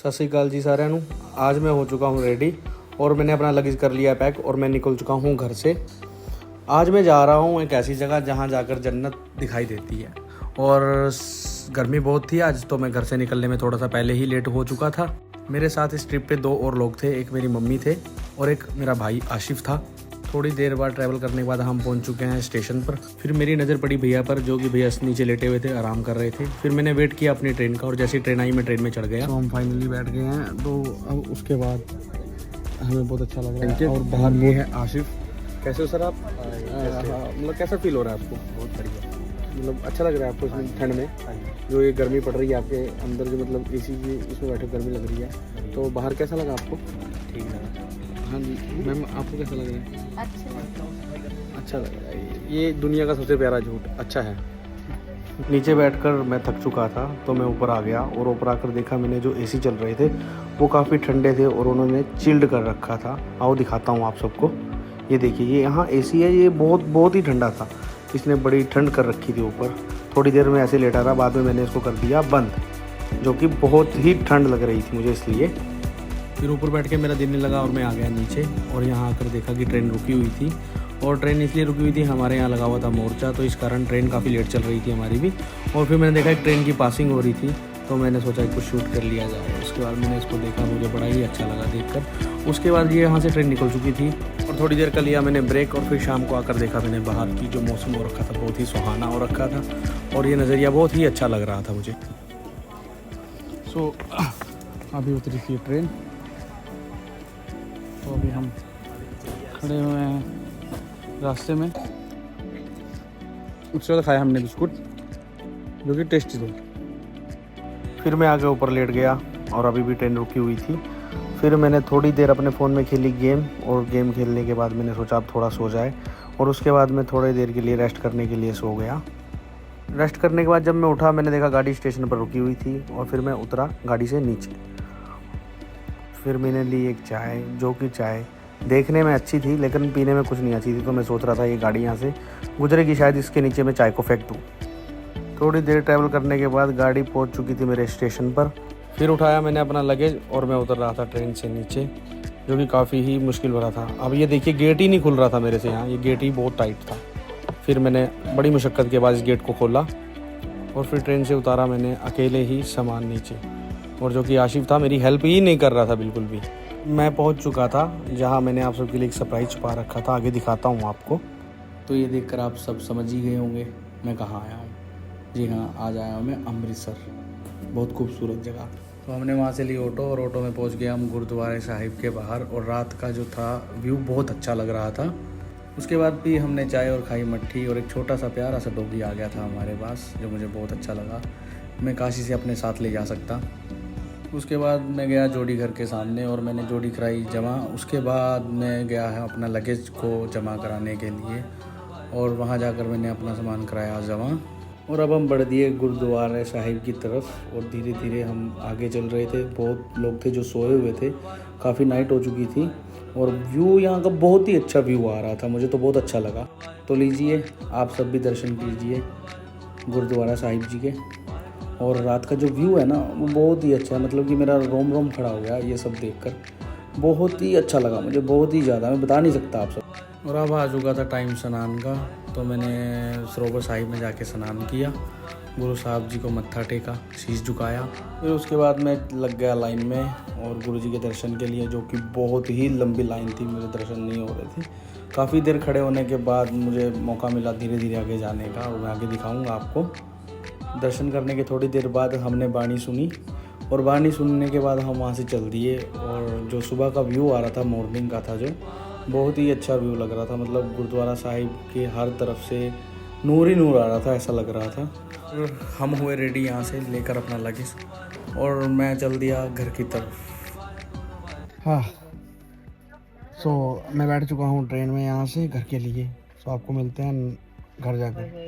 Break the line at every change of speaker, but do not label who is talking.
सत श्री अकाल जी साਰਿਆਂ ਨੂੰ। आज मैं हो चुका हूँ रेडी और मैंने अपना लगेज कर लिया पैक और मैं निकल चुका हूँ घर से। आज मैं जा रहा हूँ एक ऐसी जगह जहाँ जाकर जन्नत दिखाई देती है और गर्मी बहुत थी आज, तो मैं घर से निकलने में थोड़ा सा पहले ही लेट हो चुका था। मेरे साथ इस ट्रिप पे 2 और लोग थे, एक मेरी मम्मी थे और एक मेरा भाई आशिफ था। थोड़ी देर बाद ट्रैवल करने के बाद हम पहुंच चुके हैं स्टेशन पर। फिर मेरी नज़र पड़ी भैया पर, जो कि भैया नीचे लेटे हुए थे, आराम कर रहे थे। फिर मैंने वेट किया अपनी ट्रेन का और जैसी ट्रेन आई मैं ट्रेन में चढ़ गया। तो हम फाइनली बैठ गए हैं। तो अब उसके बाद हमें बहुत अच्छा लग रहा है। और बाहर ये है आशिफ। कैसे हो सर आप? मतलब कैसा फील हो रहा है आपको?
बहुत बढ़िया,
मतलब अच्छा लग रहा है आपको इसमें ठंड में? जो ये गर्मी पड़ रही है आपके अंदर, जो मतलब एसी की इसमें बैठे गर्मी लग रही है, तो बाहर कैसा लगा आपको?
ठीक लगा।
हाँ जी मैम, आपको कैसा लग रहा है? अच्छा लग रहा है। ये दुनिया का सबसे प्यारा झूठ अच्छा है। नीचे बैठकर मैं थक चुका था तो मैं ऊपर आ गया और ऊपर आकर देखा मैंने जो एसी चल रहे थे वो काफ़ी ठंडे थे और उन्होंने चिल्ड कर रखा था। आओ दिखाता हूँ आप सबको। ये देखिए, ये यहाँ एसी है, ये बहुत ही ठंडा था। इसने बड़ी ठंड कर रखी थी ऊपर। थोड़ी देर में ऐसे लेटा रहा, बाद में मैंने इसको कर दिया बंद, जो कि बहुत ही ठंड लग रही थी मुझे इसलिए। फिर ऊपर बैठ के मेरा दिन नहीं लगा और मैं आ गया नीचे और यहाँ आकर देखा कि ट्रेन रुकी हुई थी। और ट्रेन इसलिए रुकी हुई थी, हमारे यहाँ लगा हुआ था मोर्चा, तो इस कारण ट्रेन काफ़ी लेट चल रही थी हमारी भी। और फिर मैंने देखा एक ट्रेन की पासिंग हो रही थी तो मैंने सोचा कुछ शूट कर लिया जाए। उसके बाद मैंने इसको देखा, मुझे बड़ा ही अच्छा लगा देखकर। उसके बाद ये यहाँ से ट्रेन निकल चुकी थी और थोड़ी देर का लिया मैंने ब्रेक और फिर शाम को आकर देखा मैंने बाहर की जो मौसम हो रखा था, बहुत ही सुहाना हो रखा था और ये नज़रिया बहुत ही अच्छा लग रहा था मुझे। अभी उतरी थी ट्रेन, तो अभी हम खड़े हुए हैं रास्ते में। उसके बाद खाया हमने बिस्कुट जो कि टेस्टी थे। फिर मैं आगे ऊपर लेट गया और अभी भी ट्रेन रुकी हुई थी। फिर मैंने थोड़ी देर अपने फ़ोन में खेली गेम और गेम खेलने के बाद मैंने सोचा अब थोड़ा सो जाए और उसके बाद मैं थोड़ी देर के लिए रेस्ट करने के लिए सो गया। रेस्ट करने के बाद जब मैं उठा मैंने देखा गाड़ी स्टेशन पर रुकी हुई थी और फिर मैं उतरा गाड़ी से नीचे। फिर मैंने ली एक चाय, जो कि चाय देखने में अच्छी थी लेकिन पीने में कुछ नहीं अच्छी थी। तो मैं सोच रहा था ये गाड़ी यहाँ से गुजरेगी शायद, इसके नीचे मैं चाय को फेंक दूँ। थोड़ी देर ट्रैवल करने के बाद गाड़ी पहुँच चुकी थी मेरे स्टेशन पर। फिर उठाया मैंने अपना लगेज और मैं उतर रहा था ट्रेन से नीचे, जो कि काफ़ी ही मुश्किल भरा था। अब ये देखिए गेट ही नहीं खुल रहा था मेरे से, यहाँ ये गेट ही बहुत टाइट था। फिर मैंने बड़ी मुशक्क़त के बाद इस गेट को खोला और फिर ट्रेन से उतारा मैंने अकेले ही सामान नीचे, और जो कि आशिफ था मेरी हेल्प ही नहीं कर रहा था बिल्कुल भी। मैं पहुंच चुका था जहां मैंने आप सबके लिए एक सरप्राइज़ छुपा रखा था, आगे दिखाता हूं आपको। तो ये देखकर आप सब समझ ही गए होंगे मैं कहाँ आया हूँ। जी हाँ, आज आया हूँ मैं अमृतसर, बहुत खूबसूरत जगह। तो हमने वहाँ से ली ऑटो और ऑटो में पहुँच गया हम गुरुद्वारे साहिब के बाहर। और रात का जो था व्यू बहुत अच्छा लग रहा था। उसके बाद भी हमने चाय और खाई मट्ठी और एक छोटा सा प्यारा सा डॉगी आ गया था हमारे पास, जो मुझे बहुत अच्छा लगा। मैं काशी से अपने साथ ले जा सकता। उसके बाद मैं गया जोड़ी घर के सामने और मैंने जोड़ी कराई जमा। उसके बाद मैं गया है अपना लगेज को जमा कराने के लिए और वहाँ जाकर मैंने अपना सामान कराया जमा। और अब हम बढ़ दिए गुरुद्वारा साहिब की तरफ और धीरे धीरे हम आगे चल रहे थे। बहुत लोग थे जो सोए हुए थे, काफ़ी नाइट हो चुकी थी और व्यू यहाँ का बहुत ही अच्छा व्यू आ रहा था, मुझे तो बहुत अच्छा लगा। तो लीजिए आप सब भी दर्शन कीजिए गुरुद्वारा साहिब जी के। और रात का जो व्यू है ना वो बहुत ही अच्छा है, मतलब कि मेरा रोम रोम खड़ा हो गया ये सब देखकर। बहुत ही अच्छा लगा मुझे, बहुत ही ज़्यादा, मैं बता नहीं सकता आप सब। और अब आ चुका था टाइम स्नान का, तो मैंने सरोवर साहिब में जाके स्नान किया, गुरु साहब जी को मत्था टेका, शीश झुकाया। फिर उसके बाद मैं लग गया लाइन में और गुरु जी के दर्शन के लिए, जो कि बहुत ही लंबी लाइन थी, मुझे दर्शन नहीं हो रहे थे। काफ़ी देर खड़े होने के बाद मुझे मौका मिला धीरे धीरे आगे जाने का और मैं आगे दिखाऊँगा आपको। दर्शन करने के थोड़ी देर बाद हमने बाणी सुनी और बाणी सुनने के बाद हम वहाँ से चल दिए। और जो सुबह का व्यू आ रहा था, मॉर्निंग का था, जो बहुत ही अच्छा व्यू लग रहा था। मतलब गुरुद्वारा साहिब के हर तरफ से नूर ही नूर आ रहा था, ऐसा लग रहा था। हम हुए रेडी यहाँ से लेकर अपना लगेज और मैं चल दिया घर की तरफ। हाँ, मैं बैठ चुका हूँ ट्रेन में यहाँ से घर के लिए। आपको मिलते हैं घर जाकर।